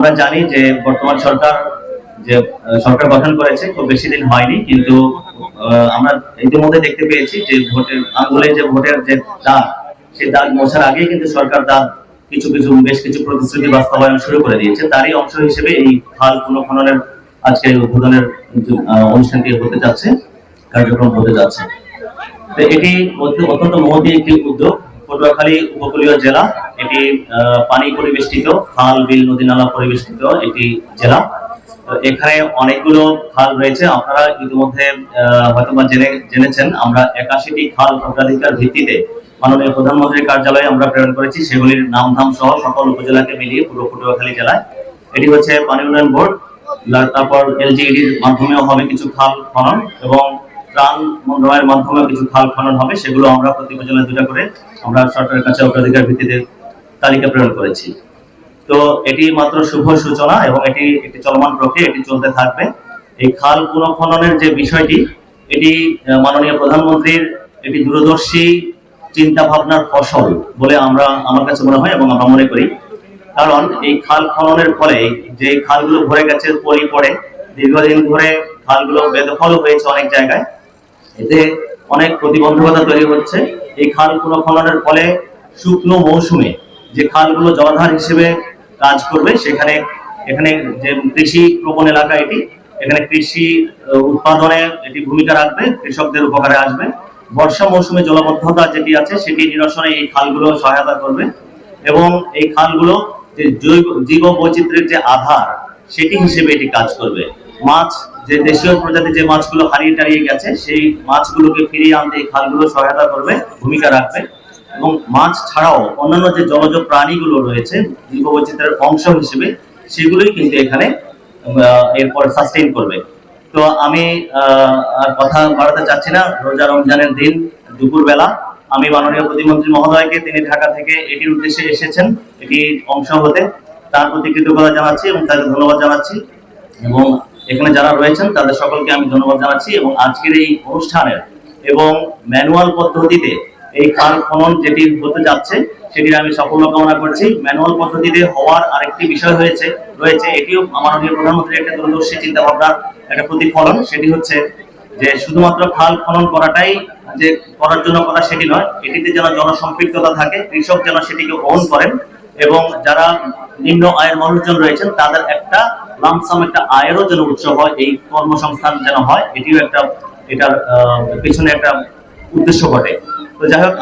আমরা জানি যে বর্তমান সরকার যে সরকার গঠন করেছে খুব বেশি দিন হয়নি, কিন্তু আমরা ইতিমধ্যে দেখতে পেয়েছি যে ভোটের আঙুলে যে ভোটের যে দাগ, সেই দাগ মোছার আগেই কিন্তু সরকার তার কিছু কিছু বেশ কিছু প্রতিশ্রুতি বাস্তবায়ন শুরু করে দিয়েছে। তারই অংশ হিসেবে এই খাল পুনঃখননের আজকে উদ্বোধনের অনুষ্ঠানটি হতে যাচ্ছে, কার্যক্রম হতে যাচ্ছে। তো এটি অত্যন্ত মহতী একটি উদ্যোগ। পটুয়াখালী উপকূলীয় জেলা, এটি পানি পরিবেষ্টিত, খাল বিল নদী নালা পরিবেষ্টিত একটি জেলা। এখানে অনেকগুলো খাল রয়েছে। আপনারা ইতিমধ্যে হয়তোবা জেনেছেন, আমরা 81টি খাল অগ্রাধিকার ভিত্তিতে মাননীয় প্রধানমন্ত্রীর কার্যালয়ে আমরা প্রেরণ করেছি, সেগুলির নামধাম সহ সকল উপজেলাকে মিলিয়ে পুরো পটুয়াখালী জেলায়। এটি হচ্ছে পানি উন্নয়ন বোর্ড, তারপর এলজিইডির মাধ্যমেও হবে কিছু খাল খনন, এবং ত্রাণ মন্ত্রণালয়ের মাধ্যমে কিছু খাল খনন হবে। সেগুলো আমরা প্রতি উপজেলায় 2টা করে আমরা সরকারের কাছে অগ্রাধিকার ভিত্তিতে তালিকা প্রেরণ করেছি। তো এটি মাত্র শুভ সূচনা এবং এটি একটি চলমান প্রক্রিয়া, এটি চলতে থাকবে। এই খাল পুনঃখননের যে বিষয়টি, এটি মাননীয় প্রধানমন্ত্রীর একটি দূরদর্শী চিন্তা ভাবনার ফসল বলে আমার কাছে মনে হয় এবং আমরা মনে করি। কারণ এই খাল খননের ফলে যে খালগুলো ভরে গেছে পলি পড়ে, দীর্ঘদিন ধরে খালগুলো বেদখল হয়েছে অনেক জায়গায়, এতে অনেক প্রতিবন্ধকতা তৈরি হচ্ছে। এই খাল পুনঃখননের ফলে শুকনো মৌসুমে যে খালগুলো জলাধার হিসেবে কাজ করবে, এখানে যে কৃষি প্রবণ এলাকা, এখানে কৃষি উৎপাদনে এটি ভূমিকা রাখবে, কৃষকদের উপকারে আসবে। বর্ষা মৌসুমে জলাবদ্ধতা যেটি আছে সেটি নিরসনে এই খালগুলো সহায়তা করবে, এবং এই খালগুলো যে জীব বৈচিত্র্যের যে আধার সেটি হিসেবে এটি কাজ করবে। মাছ, যে দেশীয় প্রজাতির যে মাছগুলো হারিয়ে টারিয়ে গেছে, সেই মাছগুলোকে ফিরিয়ে আনতে এই খালগুলো সহায়তা করবে, ভূমিকা রাখবে। এবং মাছ ছাড়াও অন্যান্য যে জলজ প্রাণীগুলো রয়েছে জীববৈচিত্র্যের অংশ হিসেবে, সেগুলোই কিন্তু এখানে এরপর সাস্টেইন করবে। তো আমি আর কথা বাড়াতে চাচ্ছি না। রোজা রমজানের দিন দুপুরবেলা আমি মাননীয় প্রতিমন্ত্রী মহোদয়কে, তিনি ঢাকা থেকে এটির উদ্দেশ্যে এসেছেন এটি অংশ হতে, তার প্রতি কৃতজ্ঞতা জানাচ্ছি এবং তাকে ধন্যবাদ জানাচ্ছি, এবং এখানে যারা রয়েছেন তাদের সকলকে আমি ধন্যবাদ জানাচ্ছি। এবং আজকের এই অনুষ্ঠানের এবং ম্যানুয়াল পদ্ধতিতে এই খাল খনন যেটি হতে যাচ্ছে সেটির আমি সাফল্য কামনা করছি। ম্যানুয়াল পদ্ধতিতে হওয়ার আরেকটি বিষয় রয়েছে, এটিও মাননীয় প্রধানমন্ত্রীর একটা দূরদর্শী চিন্তা ভাবনার একটা প্রতিফলন। সেটি হচ্ছে যে শুধুমাত্র খাল খনন করাটাই যে করার জন্য করা সেটি নয়, এটিতে যেন জনসম্পৃক্ততা থাকে, কৃষক যেন সেটিকে ওন করেন, এবং যারা নিম্ন আয়ের মানুষজন রয়েছেন তাদের একটা লামসাম একটা আয়েরও যেন উৎস হয়, এই কর্মসংস্থান যেন হয়, এটিও একটা এটার পেছনে একটা উদ্দেশ্য ঘটে। তো যাই হোক।